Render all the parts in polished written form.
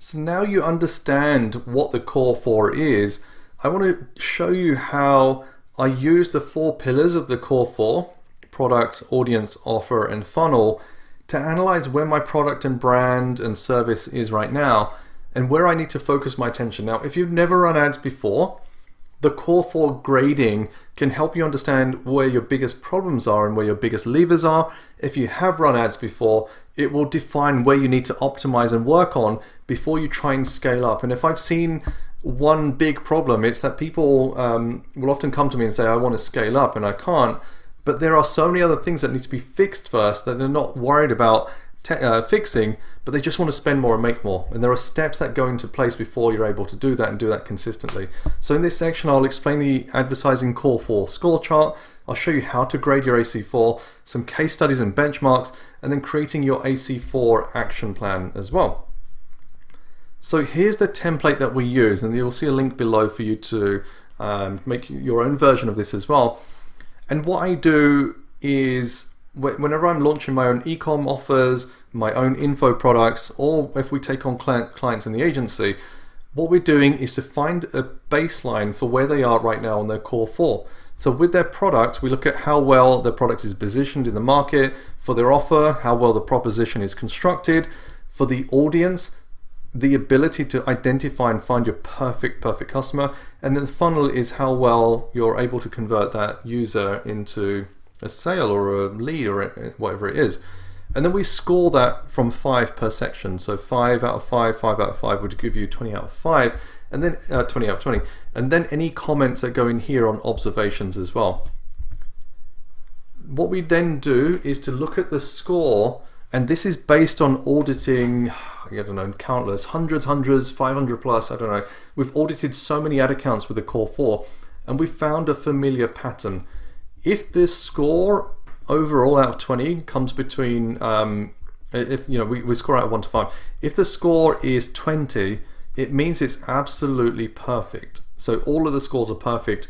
So now you understand what the Core-4 is. I want to show you how I use the 4 pillars of the Core-4, product, audience, offer, and funnel, to analyze where my product and brand and service is right now and where I need to focus my attention. Now, if you've never run ads before, the Core-4 grading can help you understand where your biggest problems are and where your biggest levers are. If you have run ads before, it will define where you need to optimize and work on before you try and scale up. And if I've seen one big problem, it's that people will often come to me and say, I want to scale up and I can't. But there are so many other things that need to be fixed first that they're not worried about fixing, but they just want to spend more and make more. And there are steps that go into place before you're able to do that and do that consistently. So in this section, I'll explain the advertising Core-4 score chart. I'll show you how to grade your AC4, some case studies and benchmarks, and then creating your AC4 action plan as well. So here's the template that we use, and you'll see a link below for you to make your own version of this as well. And what I do is, whenever I'm launching my own e-com offers, my own info products, or if we take on clients in the agency, what we're doing is to find a baseline for where they are right now on their Core-4. So with their product, we look at how well their product is positioned in the market. For their offer, how well the proposition is constructed. For the audience, the ability to identify and find your perfect customer. And then the funnel is how well you're able to convert that user into a sale or a lead or whatever it is. And then we score that from 5 per section. So 5 out of 5, 5 out of 5 would give you 20 out of 5, and then 20 out of 20. And then any comments that go in here on observations as well. What we then do is to look at the score, and this is based on auditing, I don't know, countless, hundreds, 500 plus, I don't know. We've audited so many ad accounts with the Core-4, and we found a familiar pattern. If this score overall out of 20 comes between, if we score out of 1 to 5. If the score is 20, it means it's absolutely perfect. So all of the scores are perfect.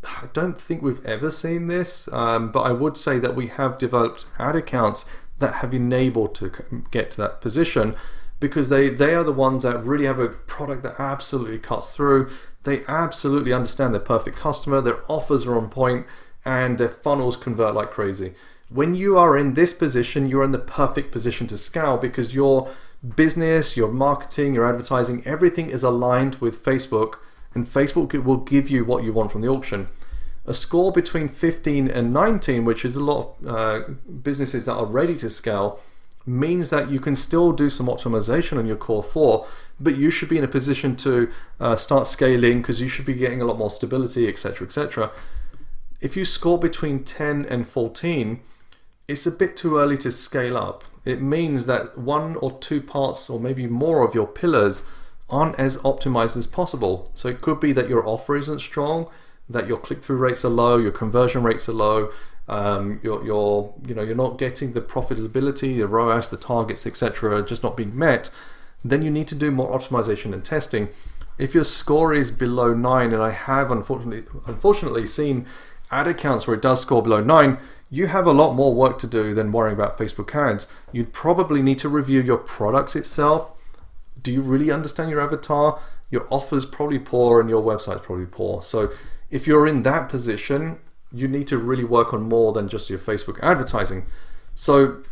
I don't think we've ever seen this, but I would say that we have developed ad accounts that have enabled to get to that position, because they are the ones that really have a product that absolutely cuts through. They absolutely understand their perfect customer, their offers are on point, and their funnels convert like crazy. When you are in this position, you're in the perfect position to scale, because your business, your marketing, your advertising, everything is aligned with Facebook, and Facebook will give you what you want from the auction. A score between 15 and 19, which is a lot of businesses that are ready to scale, means that you can still do some optimization on your Core-4, but you should be in a position to start scaling, because you should be getting a lot more stability, etc., etc. If you score between 10 and 14, it's a bit too early to scale up. It means that 1 or 2 parts, or maybe more, of your pillars aren't as optimized as possible. So it could be that your offer isn't strong, that your click-through rates are low, your conversion rates are low, you're not getting the profitability, the ROAS, the targets, etc., just not being met. Then you need to do more optimization and testing. If your score is below 9, and I have unfortunately seen ad accounts where it does score below 9, you have a lot more work to do than worrying about Facebook ads. You'd probably need to review your product itself. Do you really understand your avatar? Your offer's probably poor and your website's probably poor. So if you're in that position, you need to really work on more than just your Facebook advertising. So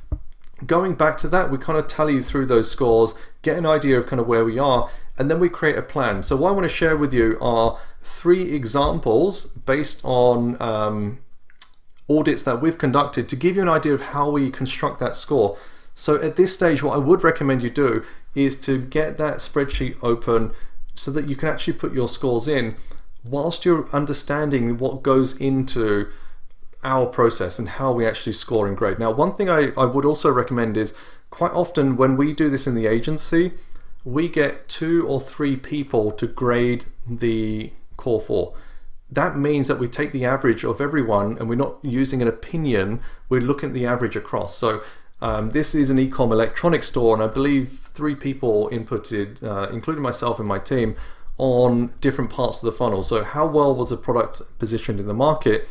going back to that, we kind of tally through those scores, get an idea of kind of where we are, and then we create a plan. So what I want to share with you are 3 examples based on audits that we've conducted to give you an idea of how we construct that score. So at this stage, what I would recommend you do is to get that spreadsheet open so that you can actually put your scores in whilst you're understanding what goes into our process and how we actually score and grade. Now, one thing I would also recommend is, quite often when we do this in the agency, we get 2 or 3 people to grade the Core-4. That means that we take the average of everyone, and we're not using an opinion, we're looking at the average across. So this is an e-com electronics store, and I believe 3 people inputted, including myself and my team, on different parts of the funnel. So how well was the product positioned in the market?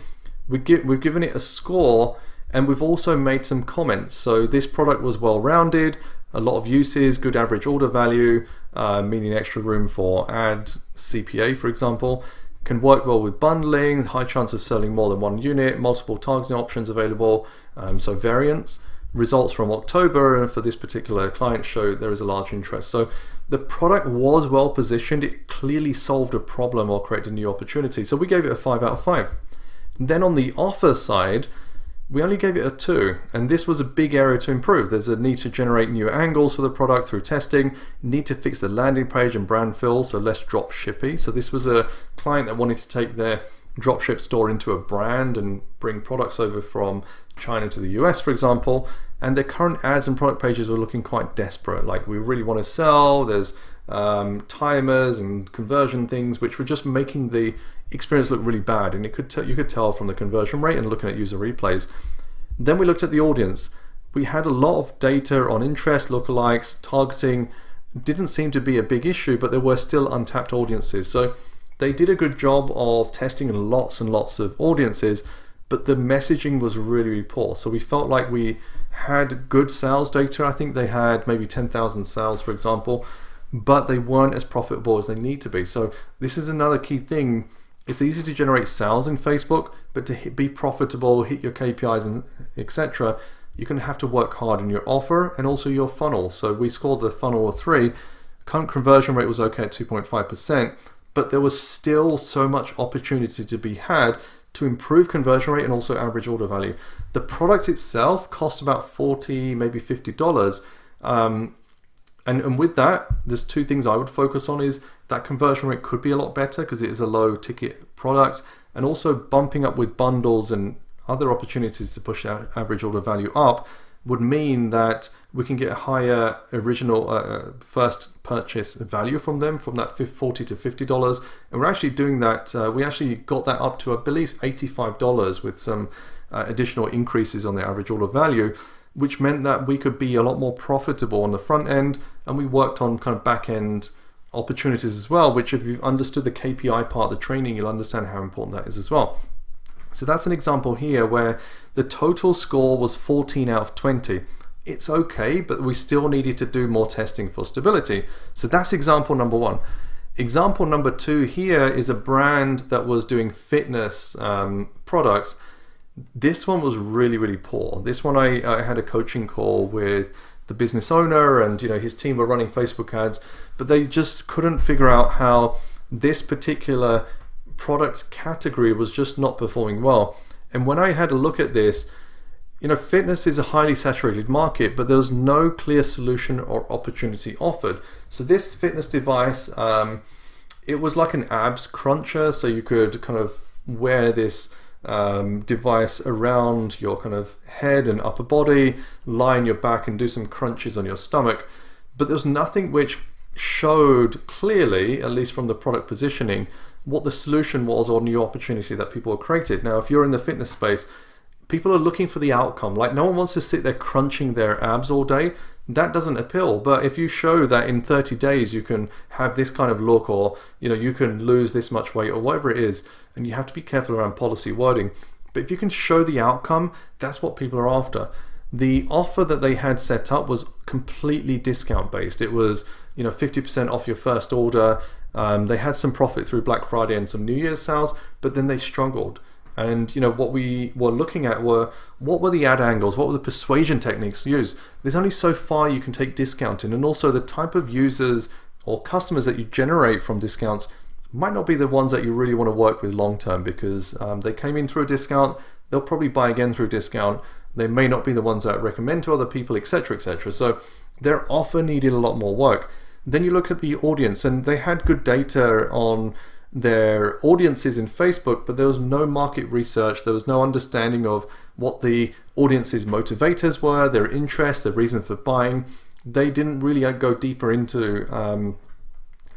We've given it a score, and we've also made some comments. So this product was well rounded, a lot of uses, good average order value, meaning extra room for ad CPA, for example. Can work well with bundling, high chance of selling more than one unit, multiple targeting options available, so variants. Results from October for this particular client show there is a large interest. So the product was well positioned. It clearly solved a problem or created a new opportunity. So we gave it a 5 out of 5. Then on the offer side, we only gave it a 2, and this was a big area to improve. There's a need to generate new angles for the product through testing, need to fix the landing page and brand fill, so less drop shippy. So this was a client that wanted to take their dropship store into a brand and bring products over from China to the US, for example, and their current ads and product pages were looking quite desperate. Like, we really want to sell, there's timers and conversion things which were just making the experience look really bad, and you could tell from the conversion rate and looking at user replays. Then we looked at the audience. We had a lot of data on interest, lookalikes, targeting. Didn't seem to be a big issue, but there were still untapped audiences. So they did a good job of testing lots and lots of audiences, but the messaging was really, really poor. So we felt like we had good sales data. I think they had maybe 10,000 sales, for example, but they weren't as profitable as they need to be. So this is another key thing. It's easy to generate sales in Facebook, but to be profitable, hit your KPIs and etc., you're going to have to work hard in your offer and also your funnel. So we scored the funnel a 3. Current conversion rate was okay at 2.5%, but there was still so much opportunity to be had to improve conversion rate and also average order value. The product itself cost about $40, maybe $50. And with that, there's 2 things I would focus on. Is that conversion rate could be a lot better because it is a low ticket product, and also bumping up with bundles and other opportunities to push our average order value up would mean that we can get a higher original first purchase value from them, from that $40 to $50. And we're actually doing that. We actually got that up to, I believe, $85 with some additional increases on the average order value, which meant that we could be a lot more profitable on the front end. And we worked on kind of back end opportunities as well, which if you've understood the KPI part of the training, you'll understand how important that is as well. So that's an example here where the total score was 14 out of 20. It's okay, but we still needed to do more testing for stability. So that's example number 1. Example number 2 here is a brand that was doing fitness products. This one was really, really poor. This one I had a coaching call with the business owner, and his team were running Facebook ads, but they just couldn't figure out how this particular product category was just not performing well. And when I had a look at this, fitness is a highly saturated market, but there was no clear solution or opportunity offered. So this fitness device, it was like an abs cruncher, so you could kind of wear this device around your kind of head and upper body, lie on your back and do some crunches on your stomach. But there's nothing which showed clearly, at least from the product positioning, what the solution was or new opportunity that people have created. Now, if you're in the fitness space, people are looking for the outcome. Like, no one wants to sit there crunching their abs all day. That doesn't appeal. But if you show that in 30 days you can have this kind of look, or you can lose this much weight, or whatever it is, and you have to be careful around policy wording, but if you can show the outcome, that's what people are after. The offer that they had set up was completely discount based. It was 50% off your first order. They had some profit through Black Friday and some New Year's sales, but then they struggled. And what we were looking at were, what were the ad angles, what were the persuasion techniques used? There's only so far you can take discounting, and also the type of users or customers that you generate from discounts might not be the ones that you really want to work with long term, because they came in through a discount, they'll probably buy again through a discount, they may not be the ones that recommend to other people, etc., etc. So their offer needed a lot more work. Then you look at the audience, and they had good data on their audiences in Facebook, but there was no market research, there was no understanding of what the audience's motivators were, their interests, their reason for buying. They didn't really go deeper into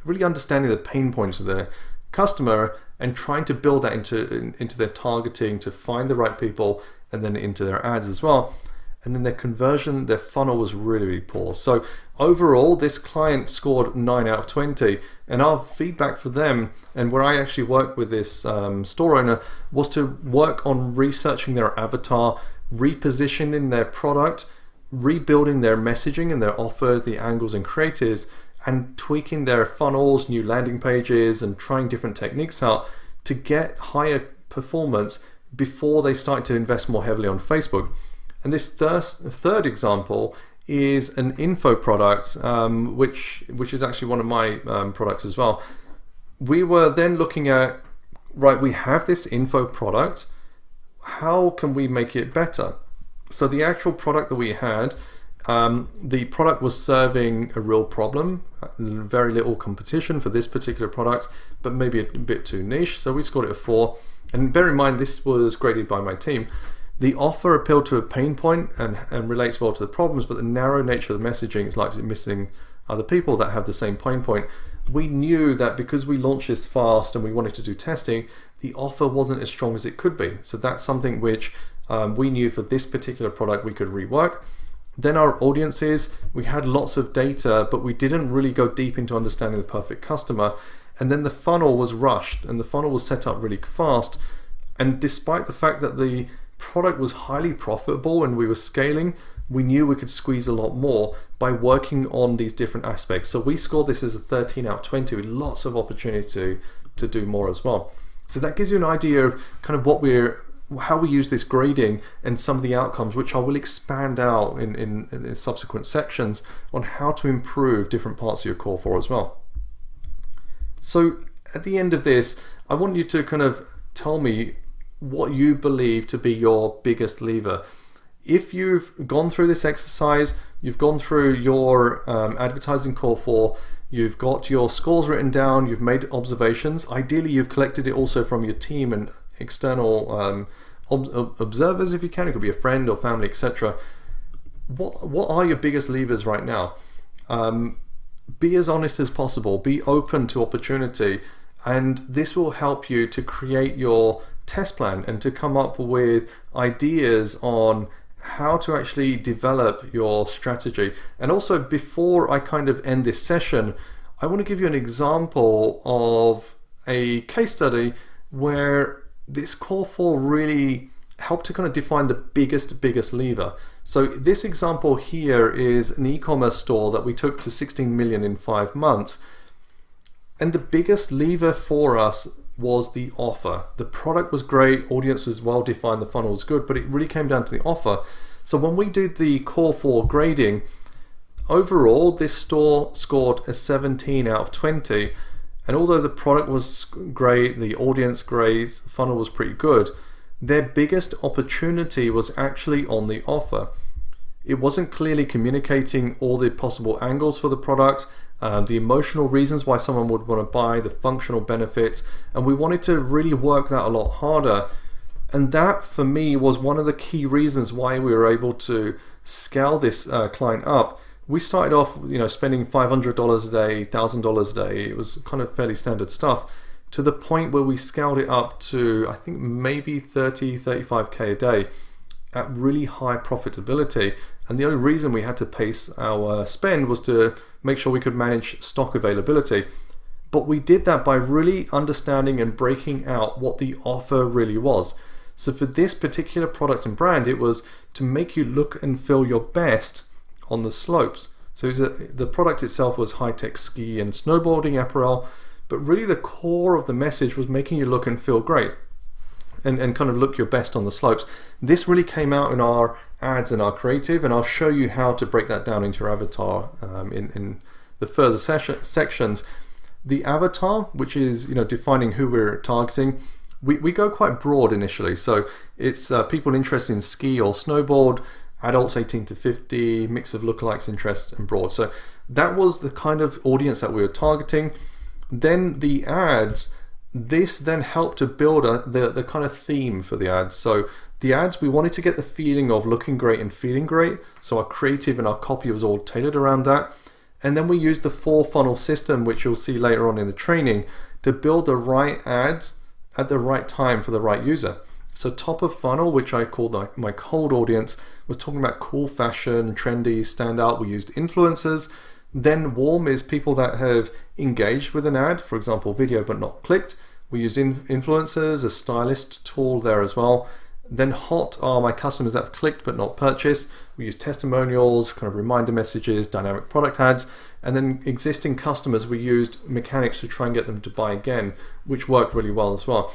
really understanding the pain points of their customer and trying to build that into their targeting to find the right people, and then into their ads as well. And then their conversion, their funnel was really, really poor. So overall, this client scored 9 out of 20. And our feedback for them, and where I actually worked with this store owner, was to work on researching their avatar, repositioning their product, rebuilding their messaging and their offers, the angles and creatives, and tweaking their funnels, new landing pages, and trying different techniques out to get higher performance before they start to invest more heavily on Facebook. And this third example is an info product, which is actually one of my products as well. We were then looking at, right, we have this info product, how can we make it better? So the actual product that we had, the product was serving a real problem, very little competition for this particular product, but maybe a bit too niche, so we scored it a 4. And bear in mind, this was graded by my team. The offer appealed to a pain point and relates well to the problems, but the narrow nature of the messaging is likely missing other people that have the same pain point. We knew that because we launched this fast and we wanted to do testing, the offer wasn't as strong as it could be. So that's something which we knew for this particular product we could rework. Then our audiences, we had lots of data, but we didn't really go deep into understanding the perfect customer. And then the funnel was rushed and the funnel was set up really fast. And despite the fact that the product was highly profitable and we were scaling, we knew we could squeeze a lot more by working on these different aspects. So we scored this as a 13 out of 20 with lots of opportunity to do more as well. So that gives you an idea of kind of how we use this grading and some of the outcomes, which I will expand out in subsequent sections on how to improve different parts of your Core-4 as well. So at the end of this, I want you to kind of tell me what you believe to be your biggest lever. If you've gone through this exercise, you've gone through your advertising Core-4, you've got your scores written down, you've made observations, ideally you've collected it also from your team and external observers if you can, it could be a friend or family, etc. What are your biggest levers right now? Be as honest as possible, be open to opportunity, and this will help you to create your test plan and to come up with ideas on how to actually develop your strategy. And also, before I kind of end this session, I want to give you an example of a case study where this Core-4 really helped to kind of define the biggest lever. So this example here is an e-commerce store that we took to 16 million in 5 months. And the biggest lever for us was the offer. The product was great, audience was well defined, the funnel was good, but it really came down to the offer. So when we did the Core-4 grading, overall this store scored a 17 out of 20. And although the product was great, the audience great, funnel was pretty good, their biggest opportunity was actually on the offer. It wasn't clearly communicating all the possible angles for the product, the emotional reasons why someone would want to buy, the functional benefits, and we wanted to really work that a lot harder. And that for me was one of the key reasons why we were able to scale this client up. We started off, spending $500 a day, $1,000 a day. It was kind of fairly standard stuff, to the point where we scaled it up to, I think, maybe 30, 35K a day at really high profitability. And the only reason we had to pace our spend was to make sure we could manage stock availability. But we did that by really understanding and breaking out what the offer really was. So for this particular product and brand, it was to make you look and feel your best on the slopes. So the product itself was high-tech ski and snowboarding apparel, but really the core of the message was making you look and feel great and kind of look your best on the slopes. This really came out in our ads and our creative, and I'll show you how to break that down into your avatar in the further sections. The avatar, which is defining who we're targeting, we go quite broad initially. So it's people interested in ski or snowboard, adults 18 to 50, mix of lookalikes, interest, and broad. So that was the kind of audience that we were targeting. Then the ads, this then helped to build the kind of theme for the ads. So the ads, we wanted to get the feeling of looking great and feeling great. So our creative and our copy was all tailored around that. And then we used the 4-funnel system, which you'll see later on in the training, to build the right ads at the right time for the right user. So top of funnel, which I call my cold audience, was talking about cool fashion, trendy, standout. We used influencers. Then warm is people that have engaged with an ad, for example, video but not clicked. We used influencers, a stylist tool there as well. Then hot are my customers that have clicked but not purchased. We use testimonials, kind of reminder messages, dynamic product ads. And then existing customers, we used mechanics to try and get them to buy again, which worked really well as well.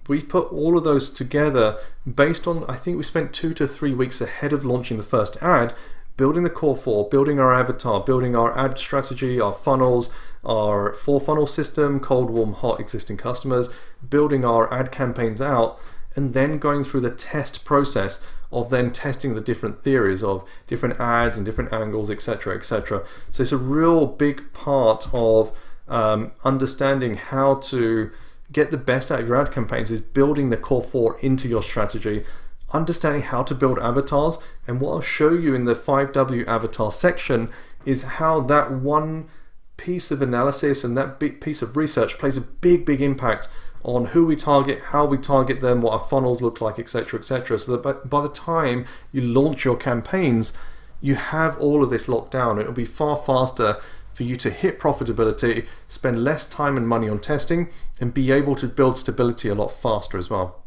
We put all of those together based on, I think we spent 2 to 3 weeks ahead of launching the first ad, building the Core-4, building our avatar, building our ad strategy, our funnels, our 4-funnel system, cold, warm, hot, existing customers, building our ad campaigns out, and then going through the test process of then testing the different theories of different ads and different angles, etc., etc. So it's a real big part of understanding how to get the best out of your ad campaigns is building the Core-4 into your strategy, understanding how to build avatars. And what I'll show you in the 5W avatar section is how that one piece of analysis and that big piece of research plays a big impact on who we target, how we target them, what our funnels look like, etc., etc. So that by the time you launch your campaigns, you have all of this locked down. It'll be far faster for you to hit profitability, spend less time and money on testing, and be able to build stability a lot faster as well.